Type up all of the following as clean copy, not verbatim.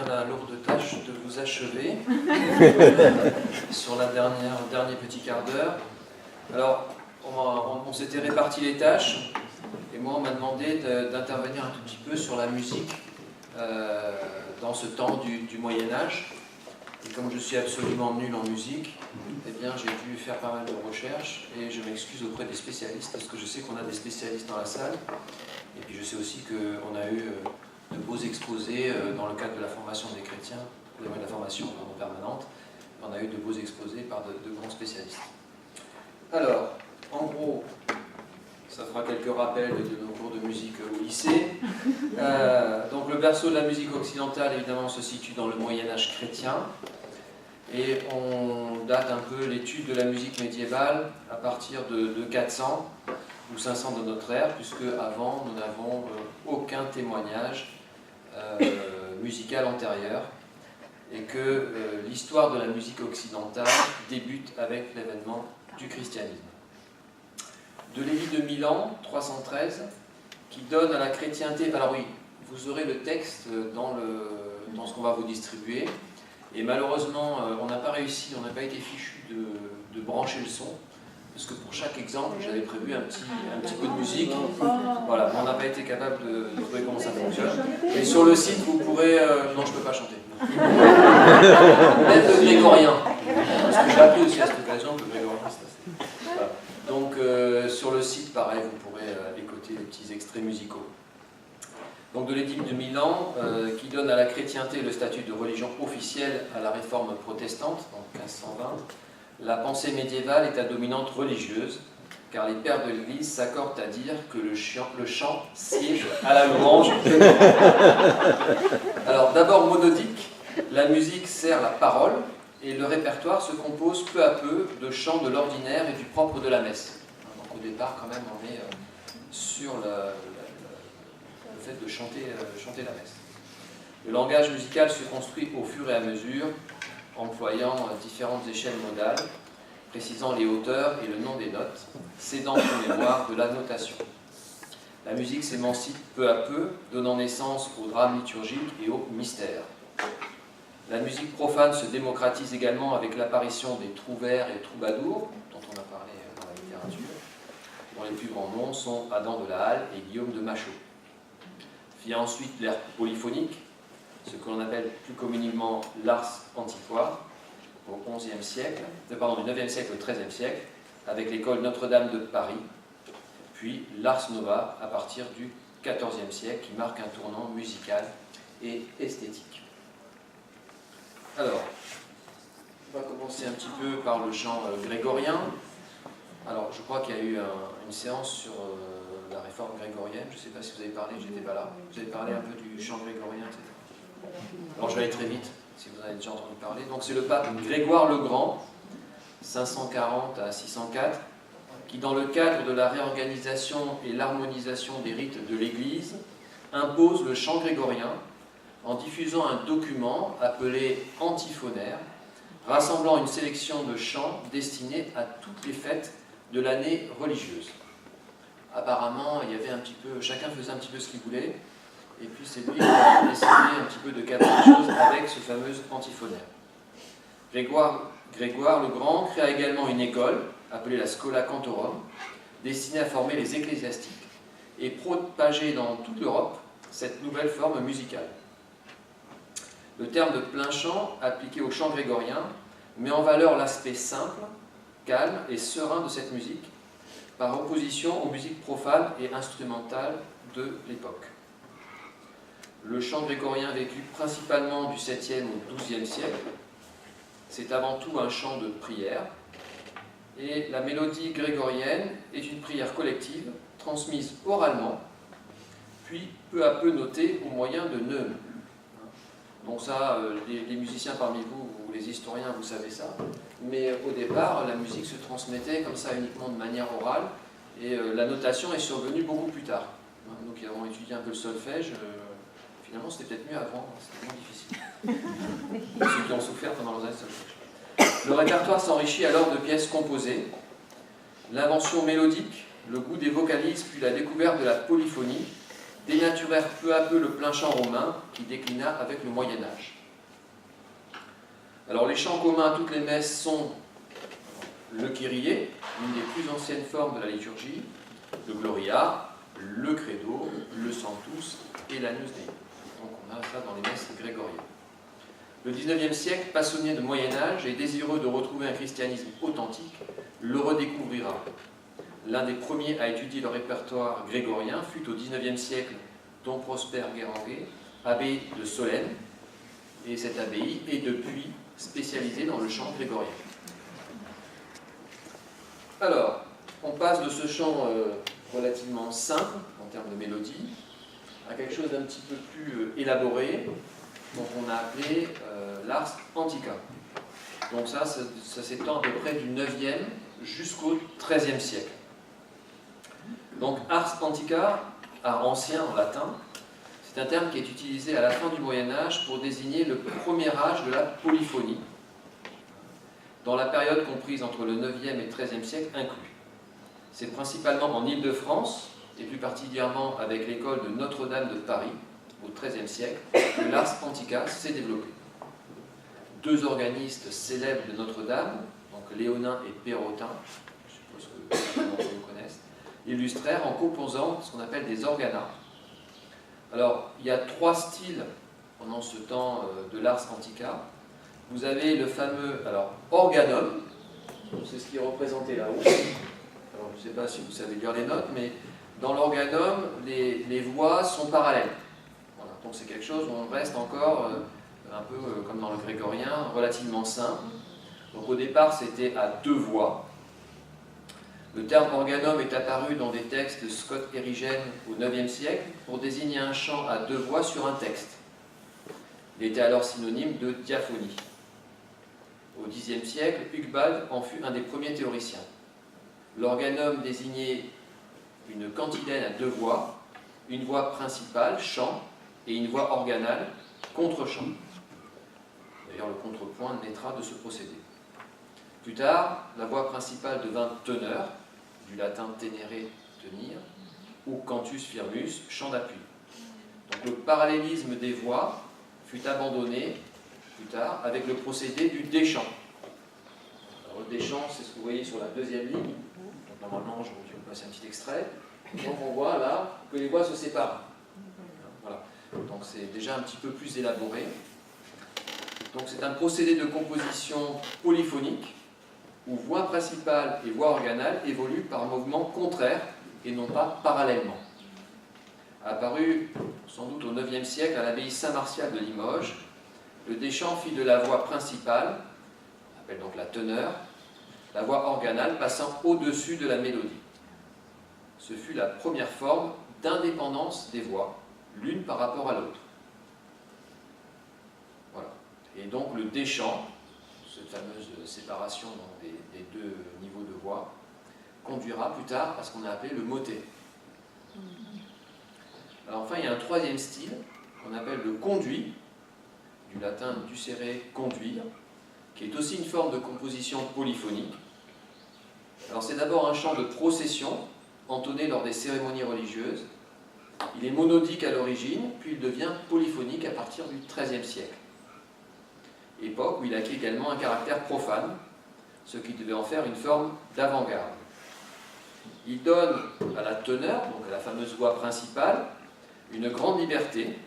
la lourde tâche de vous achever sur le dernier petit quart d'heure. Alors, on s'était réparti les tâches, et moi on m'a demandé d'intervenir un tout petit peu sur la musique dans ce temps du Moyen-Âge. Et comme je suis absolument nul en musique, eh bien j'ai dû faire pas mal de recherches, et je m'excuse auprès des spécialistes, parce que je sais qu'on a des spécialistes dans la salle, et puis je sais aussi qu'on a eu de beaux exposés dans le cadre de la formation des chrétiens, de la formation permanente. On a eu de beaux exposés par de grands spécialistes. Alors, en gros, ça fera quelques rappels de nos cours de musique au lycée. Donc le berceau de la musique occidentale, évidemment, se situe dans le Moyen-Âge chrétien. Et on date un peu l'étude de la musique médiévale à partir de 400 ou 500 de notre ère, puisque avant, nous n'avons aucun témoignage musical antérieur, et que l'histoire de la musique occidentale débute avec l'avènement du christianisme. De l'édit de Milan, 313, qui donne à la chrétienté... Alors oui, vous aurez le texte dans ce qu'on va vous distribuer, et malheureusement, on n'a pas réussi, on n'a pas été fichu de brancher le son, parce que pour chaque exemple, j'avais prévu un petit peu de musique. Voilà, on n'a pas été capable de trouver comment ça fonctionne. Et sur le site, vous pourrez... non, je ne peux pas chanter. Même le grégorien. Parce que j'ai appris aussi à cette occasion que le grégorien, c'est assez... Voilà. Donc, sur le site, pareil, vous pourrez écouter des petits extraits musicaux. Donc, de l'édit de Milan, qui donne à la chrétienté le statut de religion officielle à la réforme protestante, en 1520. La pensée médiévale est à dominante religieuse, car les pères de l'Église s'accordent à dire que le chant siège à la louange. Alors d'abord monodique, la musique sert la parole, et le répertoire se compose peu à peu de chants de l'ordinaire et du propre de la messe. Donc au départ, quand même, on est sur le fait de chanter la messe. Le langage musical se construit au fur et à mesure, employant différentes échelles modales, précisant les hauteurs et le nom des notes, cédant pour mémoire de la notation. La musique s'émancipe peu à peu, donnant naissance au drame liturgique et au mystère. La musique profane se démocratise également avec l'apparition des trouvères et troubadours, dont on a parlé dans la littérature, dont les plus grands noms sont Adam de la Halle et Guillaume de Machaut. Vient ensuite l'ère polyphonique, ce que l'on appelle plus communément l'ars antiquoire, au XIe siècle, du IXe siècle au XIIIe siècle, avec l'école Notre-Dame de Paris, puis l'ars nova à partir du XIVe siècle, qui marque un tournant musical et esthétique. Alors, on va commencer un petit peu par le chant grégorien. Alors, je crois qu'il y a eu une séance sur la réforme grégorienne, je ne sais pas si vous avez parlé, j'étais pas là. Vous avez parlé un peu du chant grégorien, etc. Alors je vais aller très vite, si vous en avez déjà entendu parler. Donc c'est le pape Grégoire le Grand, 540 à 604, qui dans le cadre de la réorganisation et l'harmonisation des rites de l'Église, impose le chant grégorien en diffusant un document appelé Antiphonaire, rassemblant une sélection de chants destinés à toutes les fêtes de l'année religieuse. Apparemment, il y avait chacun faisait un petit peu ce qu'il voulait, et puis c'est lui qui a décidé un petit peu de cadrer les choses avec ce fameux antiphonaire. Grégoire le Grand créa également une école, appelée la Schola Cantorum, destinée à former les ecclésiastiques, et propager dans toute l'Europe cette nouvelle forme musicale. Le terme de plein chant, appliqué au chant grégorien, met en valeur l'aspect simple, calme et serein de cette musique, par opposition aux musiques profanes et instrumentales de l'époque. Le chant grégorien vécu principalement du 7e au 12e siècle, c'est avant tout un chant de prière, et la mélodie grégorienne est une prière collective transmise oralement, puis peu à peu notée au moyen de neumes. Donc ça, les musiciens parmi vous, ou les historiens, vous savez ça, mais au départ, la musique se transmettait comme ça uniquement de manière orale, et la notation est survenue beaucoup plus tard. Nous qui avons étudié un peu le solfège, finalement c'était peut-être mieux avant, c'était moins difficile. Ceux qui ont souffert pendant leurs années de solfège. Le répertoire s'enrichit alors de pièces composées. L'invention mélodique, le goût des vocalises, puis la découverte de la polyphonie dénaturèrent peu à peu le plain chant romain qui déclina avec le Moyen-Âge. Alors les chants communs à toutes les messes sont le Kyrie, une des plus anciennes formes de la liturgie, le Gloria, le Credo, le Sanctus et l'Agnus Dei. Donc on a ça dans les messes grégoriennes. Le XIXe siècle, passionné de Moyen-Âge et désireux de retrouver un christianisme authentique, le redécouvrira. L'un des premiers à étudier le répertoire grégorien fut au XIXe siècle Don Prosper Guéranguet, abbé de Solesmes, et cette abbaye est depuis spécialisée dans le chant grégorien. Alors, on passe de ce chant relativement simple en termes de mélodie à quelque chose d'un petit peu plus élaboré, donc on a appelé l'Ars Antica. Donc ça s'étend à peu près du 9e jusqu'au 13e siècle. Donc Ars Antica, art ancien en latin, c'est un terme qui est utilisé à la fin du Moyen-Âge pour désigner le premier âge de la polyphonie, dans la période comprise entre le 9e et 13e siècle inclus. C'est principalement en Île-de-France, et plus particulièrement avec l'école de Notre-Dame de Paris, au XIIIe siècle, que l'Ars Antica s'est développé. Deux organistes célèbres de Notre-Dame, donc Léonin et Perrotin, je suppose que beaucoup d'entre vous connaissent, illustrèrent en composant ce qu'on appelle des organas. Alors, il y a trois styles pendant ce temps de l'Ars Antica. Vous avez le fameux organum, c'est ce qui est représenté là-haut. Alors, je ne sais pas si vous savez lire les notes, mais dans l'organum, les voix sont parallèles. Voilà. Donc c'est quelque chose où on reste encore un peu comme dans le grégorien, relativement simple. Donc au départ, c'était à deux voix. Le terme organum est apparu dans des textes de Scott Erigen au IXe siècle pour désigner un chant à deux voix sur un texte. Il était alors synonyme de diaphonie. Au Xe siècle, Hucbald en fut un des premiers théoriciens. L'organum désignait une cantilène à deux voix, une voix principale, chant, et une voix organale, contre-chant. D'ailleurs, le contrepoint naîtra de ce procédé. Plus tard, la voix principale devint teneur, du latin tenere, tenir, ou cantus firmus, chant d'appui. Donc le parallélisme des voix fut abandonné plus tard avec le procédé du déchant. Alors, le déchant, c'est ce que vous voyez sur la deuxième ligne. Donc, normalement, je vais vous passer un petit extrait. Donc on voit là que les voix se séparent. Voilà. Donc c'est déjà un petit peu plus élaboré. Donc c'est un procédé de composition polyphonique où voix principale et voix organale évoluent par mouvement contraire et non pas parallèlement. Apparu sans doute au IXe siècle à l'abbaye Saint-Martial de Limoges, le déchant fit de la voix principale, on appelle donc la teneur, la voix organale passant au-dessus de la mélodie. Ce fut la première forme d'indépendance des voix, l'une par rapport à l'autre. Voilà. Et donc le déchant, cette fameuse séparation des deux niveaux de voix, conduira plus tard à ce qu'on a appelé le motet. Alors enfin, il y a un troisième style qu'on appelle le conduit, du latin ducere, conduire, qui est aussi une forme de composition polyphonique. Alors c'est d'abord un chant de procession, entonné lors des cérémonies religieuses. Il est monodique à l'origine, puis il devient polyphonique à partir du XIIIe siècle. Époque où il acquit également un caractère profane, ce qui devait en faire une forme d'avant-garde. Il donne à la teneur, donc à la fameuse voix principale, une grande liberté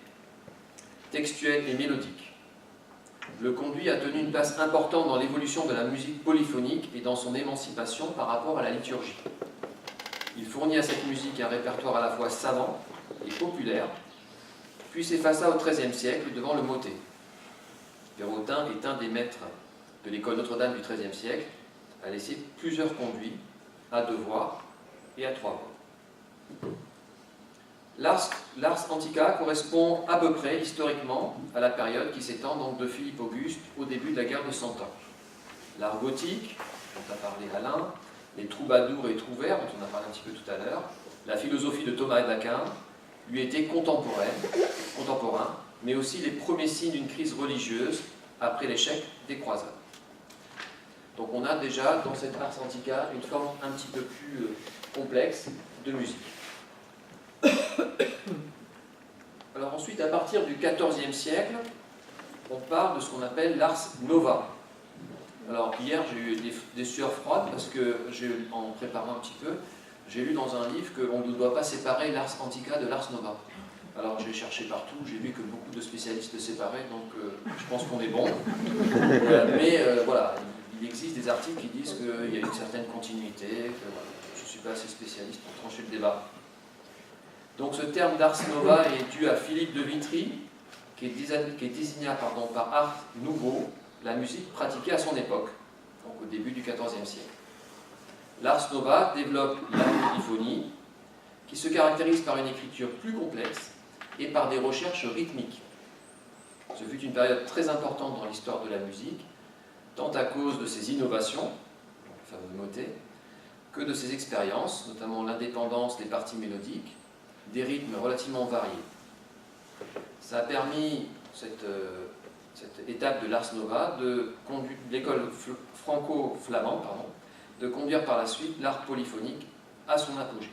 textuelle et mélodique. Le conduit a tenu une place importante dans l'évolution de la musique polyphonique et dans son émancipation par rapport à la liturgie. Il fournit à cette musique un répertoire à la fois savant et populaire, puis s'effaça au XIIIe siècle devant le motet. Perrotin est un des maîtres de l'école Notre-Dame du XIIIe siècle, a laissé plusieurs conduits à deux voix et à trois voix. L'Ars Antica correspond à peu près historiquement à la période qui s'étend donc de Philippe Auguste au début de la guerre de Cent Ans. L'art gothique, dont a parlé Alain, les troubadours et trouvères, dont on a parlé un petit peu tout à l'heure, la philosophie de Thomas d'Aquin, lui étaient contemporains, mais aussi les premiers signes d'une crise religieuse après l'échec des croisades. Donc on a déjà dans cette Ars Antica une forme un petit peu plus complexe de musique. Alors ensuite, à partir du XIVe siècle, on parle de ce qu'on appelle l'Ars Nova. Alors hier j'ai eu des sueurs froides parce que, en préparant un petit peu, j'ai lu dans un livre qu'on ne doit pas séparer l'ars antica de l'ars nova. Alors j'ai cherché partout, j'ai vu que beaucoup de spécialistes le séparaient, donc je pense qu'on est bon. Mais voilà, il existe des articles qui disent qu'il y a une certaine continuité, que voilà, je ne suis pas assez spécialiste pour trancher le débat. Donc ce terme d'ars nova est dû à Philippe de Vitry, qui désigna par art nouveau la musique pratiquée à son époque, donc au début du XIVe siècle. L'ars nova développe la polyphonie, qui se caractérise par une écriture plus complexe et par des recherches rythmiques. Ce fut une période très importante dans l'histoire de la musique, tant à cause de ses innovations, le fameux motet, que de ses expériences, notamment l'indépendance des parties mélodiques, des rythmes relativement variés. Ça a permis, cette étape de l'ars nova, de l'école franco-flamande, de conduire par la suite l'art polyphonique à son apogée.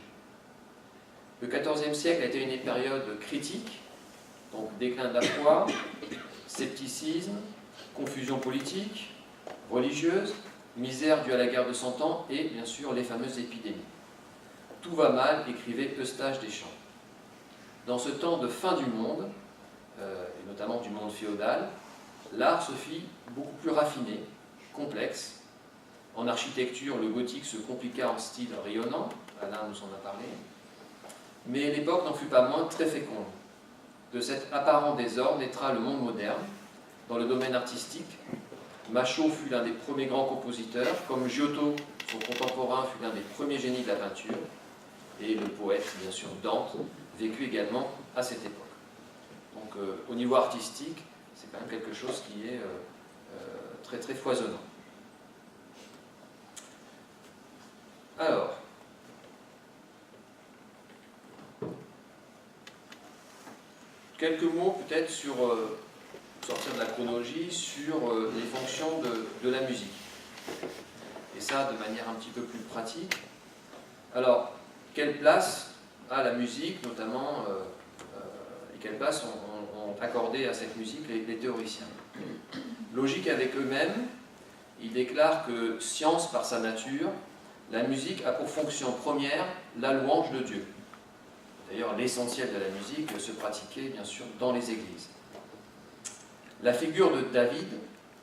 Le XIVe siècle a été une période critique, donc déclin de la foi, scepticisme, confusion politique, religieuse, misère due à la guerre de Cent Ans et bien sûr les fameuses épidémies. Tout va mal, écrivait Eustache Deschamps. Dans ce temps de fin du monde, et notamment du monde féodal, l'art se fit beaucoup plus raffiné, complexe. En architecture, le gothique se compliqua en style rayonnant, Alain nous en a parlé, mais l'époque n'en fut pas moins très féconde. De cet apparent désordre naîtra le monde moderne. Dans le domaine artistique, Machaut fut l'un des premiers grands compositeurs, comme Giotto, son contemporain, fut l'un des premiers génies de la peinture, et le poète, bien sûr, Dante, vécut également à cette époque. Donc au niveau artistique, c'est quand même quelque chose qui est très très foisonnant. Alors, quelques mots peut-être sur, sortir de la chronologie, sur les fonctions de la musique. Et ça de manière un petit peu plus pratique. Alors, quelle place a la musique, notamment, et quelle place ont accordé à cette musique les théoriciens? Logique avec eux-mêmes, ils déclarent que science par sa nature, la musique a pour fonction première la louange de Dieu. D'ailleurs, l'essentiel de la musique se pratiquait bien sûr dans les églises. La figure de David,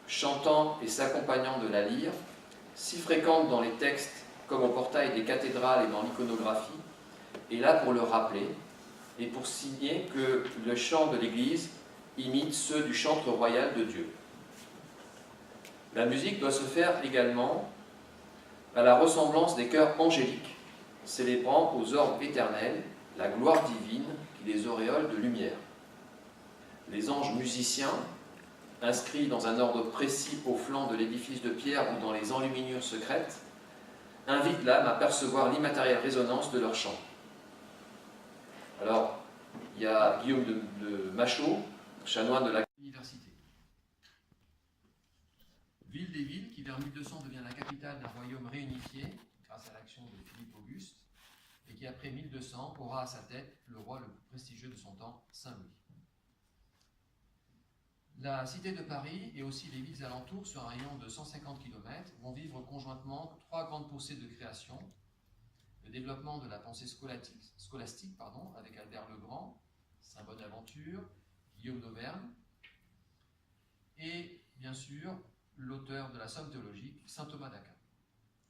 chantant et s'accompagnant de la lyre, si fréquente dans les textes comme au portail des cathédrales et dans l'iconographie, est là pour le rappeler et pour signer que le chant de l'Église imite ceux du chantre royal de Dieu. La musique doit se faire également à la ressemblance des chœurs angéliques, célébrant aux orbes éternels la gloire divine qui les auréole de lumière. Les anges musiciens, inscrits dans un ordre précis au flanc de l'édifice de pierre ou dans les enluminures secrètes, invitent l'âme à percevoir l'immatérielle résonance de leur chant. Alors, il y a Guillaume de Machaut, chanoine de la université. Ville des villes qui vers 1200 devient la capitale d'un royaume réunifié grâce à l'action de Philippe Auguste et qui après 1200 aura à sa tête le roi le plus prestigieux de son temps, Saint-Louis. La cité de Paris et aussi les villes alentours sur un rayon de 150 km vont vivre conjointement trois grandes poussées de création. Le développement de la pensée scolastique avec Albert le Grand, Saint Bonaventure, Guillaume d'Auvergne, et bien sûr l'auteur de la Somme théologique, saint Thomas d'Aquin.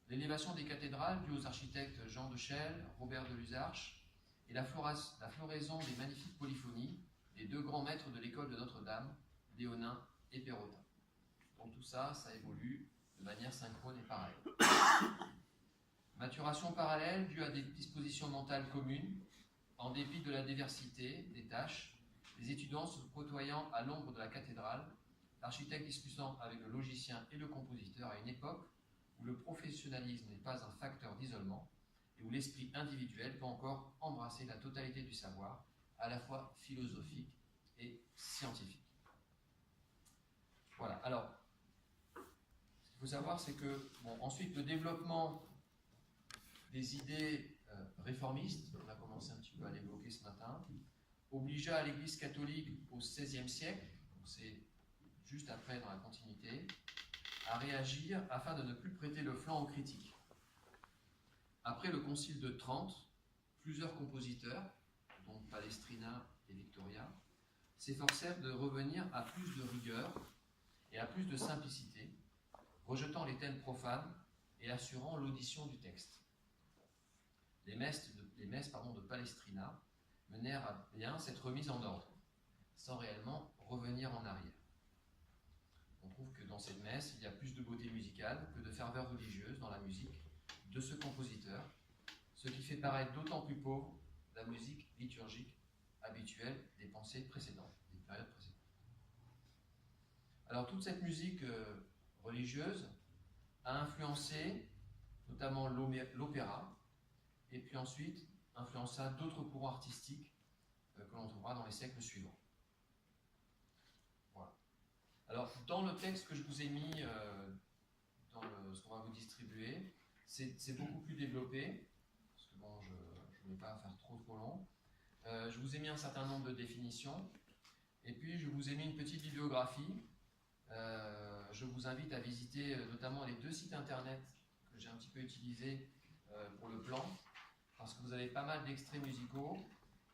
L'élévation des cathédrales due aux architectes Jean de Chelles, Robert de Luzarches, et la floraison des magnifiques polyphonies des deux grands maîtres de l'école de Notre-Dame, Léonin et Perrotin. Donc tout ça, ça évolue de manière synchrone et parallèle. Maturation parallèle due à des dispositions mentales communes, en dépit de la diversité des tâches, les étudiants se côtoyant à l'ombre de la cathédrale, l'architecte discutant avec le logicien et le compositeur à une époque où le professionnalisme n'est pas un facteur d'isolement et où l'esprit individuel peut encore embrasser la totalité du savoir, à la fois philosophique et scientifique. Voilà, alors, ce qu'il faut savoir, c'est que, ensuite, le développement des idées réformistes, on a commencé un petit peu à l'évoquer ce matin, obligea l'Église catholique au XVIe siècle, donc c'est juste après dans la continuité, à réagir afin de ne plus prêter le flanc aux critiques. Après le Concile de Trente, plusieurs compositeurs, dont Palestrina et Victoria, s'efforcèrent de revenir à plus de rigueur et à plus de simplicité, rejetant les thèmes profanes et assurant l'audition du texte. Les messes de Palestrina menèrent à bien cette remise en ordre, sans réellement revenir en arrière. On trouve que dans cette messe, il y a plus de beauté musicale que de ferveur religieuse dans la musique de ce compositeur, ce qui fait paraître d'autant plus pauvre la musique liturgique habituelle des pensées précédentes, des périodes précédentes. Alors toute cette musique religieuse a influencé notamment l'opéra, et puis ensuite influença d'autres courants artistiques que l'on trouvera dans les siècles suivants. Voilà. Alors, dans le texte que je vous ai mis, dans ce qu'on va vous distribuer, c'est beaucoup plus développé, parce que bon, je ne voulais pas faire trop long. Je vous ai mis un certain nombre de définitions, et puis je vous ai mis une petite bibliographie. Je vous invite à visiter notamment les 2 sites internet que j'ai un petit peu utilisés pour le plan, parce que vous avez pas mal d'extraits musicaux,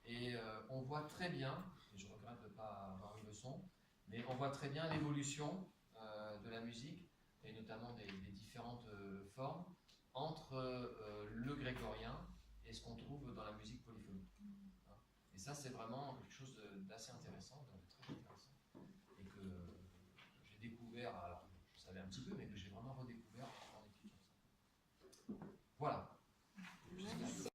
et on voit très bien, et je regrette de ne pas avoir eu le son, mais on voit très bien l'évolution de la musique, et notamment des différentes formes, entre le grégorien et ce qu'on trouve dans la musique polyphonique. Et ça, c'est vraiment quelque chose d'assez intéressant, de très intéressant, et que j'ai découvert, alors je savais un petit peu, mais que j'ai vraiment redécouvert en étudiant ça. Voilà.